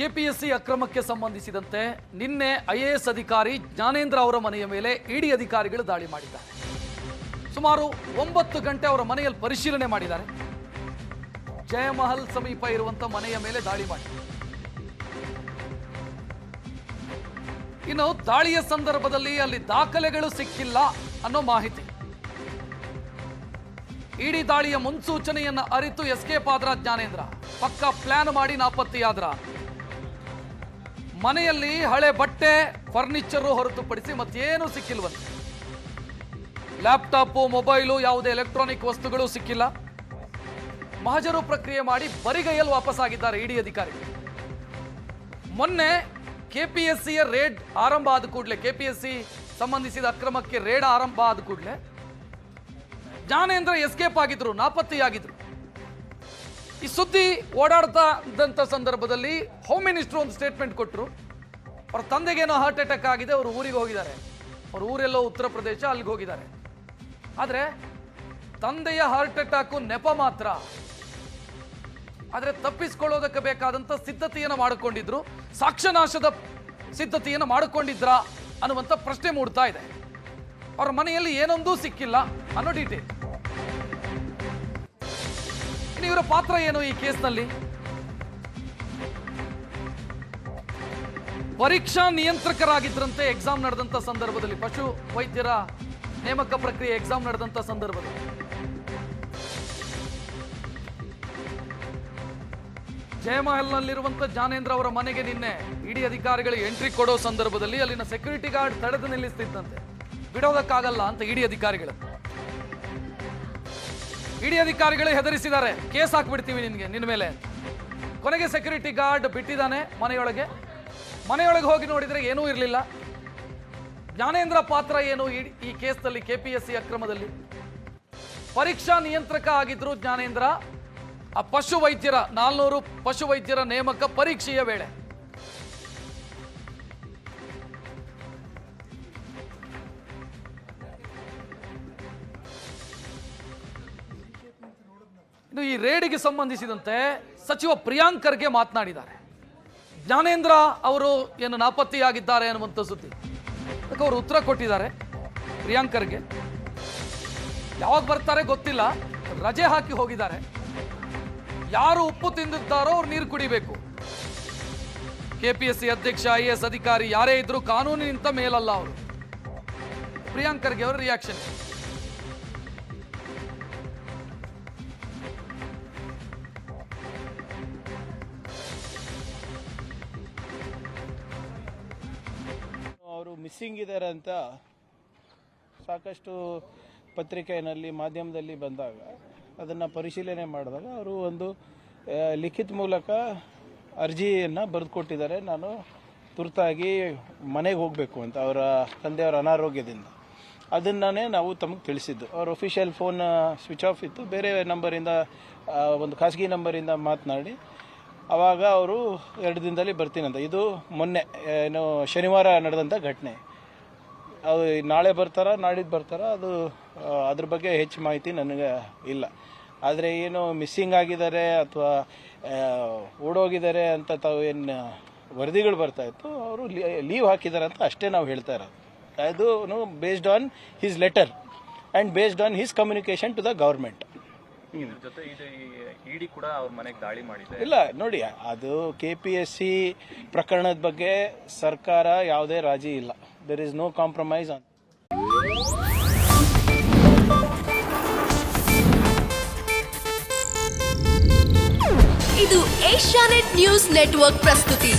KPSC ಅಕ್ರಮಕ್ಕೆ ಸಂಬಂಧಿಸಿದಂತೆ ನಿನ್ನೆ IAS ಅಧಿಕಾರಿ ಜ್ಞಾನೇಂದ್ರ ಅವರ ಮನೆಯ ಮೇಲೆ ಇಡಿ ಅಧಿಕಾರಿಗಳು ದಾಳಿ ಮಾಡಿದ್ದಾರೆ. ಸುಮಾರು 9 ಗಂಟೆ ಅವರ ಮನೆಯಲ್ಲಿ ಪರಿಶೀಲನೆ ಮಾಡಿದ್ದಾರೆ. ಜಯಮಹಲ್ ಸಮೀಪ ಇರುವಂತ ಮನೆಯ ಮೇಲೆ ದಾಳಿ ಮಾಡಿ, ಇನ್ನು ದಾಳಿಯ ಸಂದರ್ಭದಲ್ಲಿ ಅಲ್ಲಿ ದಾಖಲೆಗಳು ಸಿಕ್ಕಿಲ್ಲ ಅನ್ನೋ ಮಾಹಿತಿ. ಇಡಿ ದಾಳಿಯ ಮುನ್ಸೂಚನೆಯನ್ನ ಅರಿತು ಎಸ್ಕೇಪ್ ಆದ್ರ ಜ್ಞಾನೇಂದ್ರ. ಪಕ್ಕ ಪ್ಲಾನ್ ಮಾಡಿ ನಾಪತ್ತೆಯಾದ್ರ. ಮನೆಯಲ್ಲಿ ಹಳೆ ಬಟ್ಟೆ, ಫರ್ನಿಚರ್ ಹೊರತುಪಡಿಸಿ ಮತ್ತೇನು ಸಿಕ್ಕಿಲ್ವಂತೆ. ಲ್ಯಾಪ್ಟಾಪ್, ಮೊಬೈಲು, ಯಾವುದೇ ಎಲೆಕ್ಟ್ರಾನಿಕ್ ವಸ್ತುಗಳು ಸಿಕ್ಕಿಲ್ಲ. ಮಹಜರು ಪ್ರಕ್ರಿಯೆ ಮಾಡಿ ಬರಿಗೈಯಲ್ಲಿ ವಾಪಸ್ಸಾಗಿದ್ದಾರೆ ಇಡಿ ಅಧಿಕಾರಿಗಳು. ಮೊನ್ನೆ ಕೆಪಿಎಸ್ಸಿಯ ರೇಡ್ ಆರಂಭ ಆದ ಕೂಡಲೇ, ಕೆಪಿಎಸ್ಸಿ ಸಂಬಂಧಿಸಿದ ಅಕ್ರಮಕ್ಕೆ ರೇಡ್ ಆರಂಭ ಆದ ಕೂಡಲೇ ಜ್ಞಾನೇಂದ್ರ ಎಸ್ಕೇಪ್ ಆಗಿದ್ರು, ನಾಪತ್ತೆಯಾಗಿದ್ರು. ಈ ಸುದ್ದಿ ಓಡಾಡ್ತಾ ಇದ್ದಂಥ ಸಂದರ್ಭದಲ್ಲಿ ಹೋಮ್ ಮಿನಿಸ್ಟರ್ ಒಂದು ಸ್ಟೇಟ್ಮೆಂಟ್ ಕೊಟ್ಟರು. ಅವ್ರ ತಂದೆಗೇನೋ ಹಾರ್ಟ್ ಅಟ್ಯಾಕ್ ಆಗಿದೆ, ಅವರು ಊರಿಗೆ ಹೋಗಿದ್ದಾರೆ. ಅವ್ರ ಊರೆಲ್ಲೋ ಉತ್ತರ ಪ್ರದೇಶ, ಅಲ್ಲಿಗೆ ಹೋಗಿದ್ದಾರೆ. ಆದರೆ ತಂದೆಯ ಹಾರ್ಟ್ ಅಟ್ಯಾಕು ನೆಪ ಮಾತ್ರ. ಆದರೆ ತಪ್ಪಿಸ್ಕೊಳ್ಳೋದಕ್ಕೆ ಬೇಕಾದಂಥ ಸಿದ್ಧತೆಯನ್ನು ಮಾಡಿಕೊಂಡಿದ್ರು. ಸಾಕ್ಷ್ಯನಾಶದ ಸಿದ್ಧತೆಯನ್ನು ಮಾಡಿಕೊಂಡಿದ್ರಾ ಅನ್ನುವಂಥ ಪ್ರಶ್ನೆ ಮೂಡ್ತಾ ಇದೆ. ಅವ್ರ ಮನೆಯಲ್ಲಿ ಏನೊಂದೂ ಸಿಕ್ಕಿಲ್ಲ ಅನ್ನೋ ಡೀಟೇಲ್. ಇನ್ನು ಇವರ ಪಾತ್ರ ಏನು ಈ ಕೇಸ್ನಲ್ಲಿ? ಪರೀಕ್ಷಾ ನಿಯಂತ್ರಕರಾಗಿದ್ರಂತೆ ಎಕ್ಸಾಮ್ ನಡೆದಂತ ಸಂದರ್ಭದಲ್ಲಿ, ಪಶು ವೈದ್ಯರ ನೇಮಕ ಪ್ರಕ್ರಿಯೆ ಎಕ್ಸಾಮ್ ನಡೆದಂತ ಸಂದರ್ಭದಲ್ಲಿ ಜಯಮಹಲ್ನಲ್ಲಿರುವಂತ ಜ್ಞಾನೇಂದ್ರ ಅವರ ಮನೆಗೆ ನಿನ್ನೆ ಇಡಿ ಅಧಿಕಾರಿಗಳು ಎಂಟ್ರಿ ಕೊಡೋ ಸಂದರ್ಭದಲ್ಲಿ ಅಲ್ಲಿನ ಸೆಕ್ಯೂರಿಟಿ ಗಾರ್ಡ್ ತಡೆದು ನಿಲ್ಲಿಸ್ತಿದ್ದಂತೆ. ಬಿಡೋದಕ್ಕಾಗಲ್ಲ ಅಂತ ಇಡಿ ಅಧಿಕಾರಿಗಳು ಹೆದರಿಸಿದ್ದಾರೆ. ಕೇಸ್ ಹಾಕ್ಬಿಡ್ತೀವಿ ನಿನ್ನ ಮೇಲೆ. ಕೊನೆಗೆ ಸೆಕ್ಯೂರಿಟಿ ಗಾರ್ಡ್ ಬಿಟ್ಟಿದ್ದಾನೆ ಮನೆಯೊಳಗೆ ಹೋಗಿ ನೋಡಿದ್ರೆ ಏನೂ ಇರಲಿಲ್ಲ. ಜ್ಞಾನೇಂದ್ರ ಪಾತ್ರ ಏನು ಈ ಕೇಸ್ನಲ್ಲಿ? ಕೆಪಿಎಸ್ಸಿ ಅಕ್ರಮದಲ್ಲಿ ಪರೀಕ್ಷಾ ನಿಯಂತ್ರಕ ಆಗಿದ್ರು ಜ್ಞಾನೇಂದ್ರ. ಆ ಪಶು ವೈದ್ಯರ 400 ಪಶು ವೈದ್ಯರ ನೇಮಕ ಪರೀಕ್ಷೆಯ ವೇಳೆ ಇನ್ನು ಈ ರೇಡಿಗೆ ಸಂಬಂಧಿಸಿದಂತೆ ಸಚಿವ ಪ್ರಿಯಾಂಕ್ ಖರ್ಗೆ ಮಾತನಾಡಿದ್ದಾರೆ. ಜ್ಞಾನೇಂದ್ರ ಅವರು ಏನು ನಾಪತ್ತೆಯಾಗಿದ್ದಾರೆ ಅನ್ನುವಂಥ ಸುದ್ದಿ ಅದಕ್ಕೆ ಅವರು ಉತ್ತರ ಕೊಟ್ಟಿದ್ದಾರೆ. ಪ್ರಿಯಾಂಕ್ ಖರ್ಗೆ ಯಾವಾಗ ಬರ್ತಾರೆ ಗೊತ್ತಿಲ್ಲ, ರಜೆ ಹಾಕಿ ಹೋಗಿದ್ದಾರೆ. ಯಾರು ಉಪ್ಪು ತಿಂದಿದ್ದಾರೋ ಅವ್ರು ನೀರು ಕುಡಿಬೇಕು. ಕೆಪಿಎಸ್ಸಿ ಅಧ್ಯಕ್ಷ, ಐಎಎಸ್ ಅಧಿಕಾರಿ ಯಾರೇ ಇದ್ರು ಕಾನೂನಿನಿಂದ ಮೇಲಲ್ಲ ಅವರು. ಪ್ರಿಯಾಂಕ್ ಖರ್ಗೆ ಅವರ ರಿಯಾಕ್ಷನ್. ಅವರು ಮಿಸ್ಸಿಂಗ್ ಇದ್ದಾರೆ ಅಂತ ಸಾಕಷ್ಟು ಪತ್ರಿಕೆಯಲ್ಲಿ, ಮಾಧ್ಯಮದಲ್ಲಿ ಬಂದಾಗ ಅದನ್ನು ಪರಿಶೀಲನೆ ಮಾಡಿದಾಗ ಅವರು ಒಂದು ಲಿಖಿತ ಮೂಲಕ ಅರ್ಜಿಯನ್ನು ಬರೆದುಕೊಟ್ಟಿದ್ದಾರೆ. ನಾನು ತುರ್ತಾಗಿ ಮನೆಗೆ ಹೋಗಬೇಕು ಅಂತ, ಅವರ ತಂದೆಯವರ ಅನಾರೋಗ್ಯದಿಂದ. ಅದನ್ನೇ ನಾವು ತಮಗೆ ತಿಳಿಸಿದ್ದು. ಅವ್ರ ಅಫಿಷಿಯಲ್ ಫೋನ್ ಸ್ವಿಚ್ ಆಫ್ ಇತ್ತು. ಬೇರೆ ನಂಬರಿಂದ, ಒಂದು ಖಾಸಗಿ ನಂಬರಿಂದ ಮಾತನಾಡಿ ಆವಾಗ ಅವರು 2 ದಿನದಲ್ಲಿ ಬರ್ತೀನಂತ. ಇದು ಮೊನ್ನೆ ಏನು ಶನಿವಾರ ನಡೆದಂಥ ಘಟನೆ. ಅದು ನಾಳೆ ಬರ್ತಾರಾ, ನಾಡಿದ್ದು ಬರ್ತಾರಾ, ಅದು ಅದ್ರ ಬಗ್ಗೆ ಹೆಚ್ಚು ಮಾಹಿತಿ ನನಗೆ ಇಲ್ಲ. ಆದರೆ ಏನು ಮಿಸ್ಸಿಂಗ್ ಆಗಿದ್ದಾರೆ ಅಥವಾ ಓಡೋಗಿದ್ದಾರೆ ಅಂತ ತಾವು ಏನು ವರದಿಗಳು ಬರ್ತಾ ಇತ್ತು, ಅವರು ಲೀವ್ ಹಾಕಿದ್ದಾರೆ ಅಂತ ಅಷ್ಟೇ ನಾವು ಹೇಳ್ತಾ ಇರೋದು. ಅದು based on his letter and based on his communication to the government. ಜೊತೆ ಇಡಿ ಕೂಡ ಅವ್ರ ಮನೆಗೆ ದಾಳಿ ಮಾಡಿದೆ. ಇಲ್ಲ ನೋಡಿ, ಅದು ಕೆಪಿಎಸ್ಸಿ ಪ್ರಕರಣದ ಬಗ್ಗೆ ಸರ್ಕಾರ ಯಾವುದೇ ರಾಜಿ ಇಲ್ಲ. There is no compromise on. ಇದು ಏಷ್ಯಾನೆಟ್ ನ್ಯೂಸ್ ನೆಟ್ವರ್ಕ್ ಪ್ರಸ್ತುತಿ.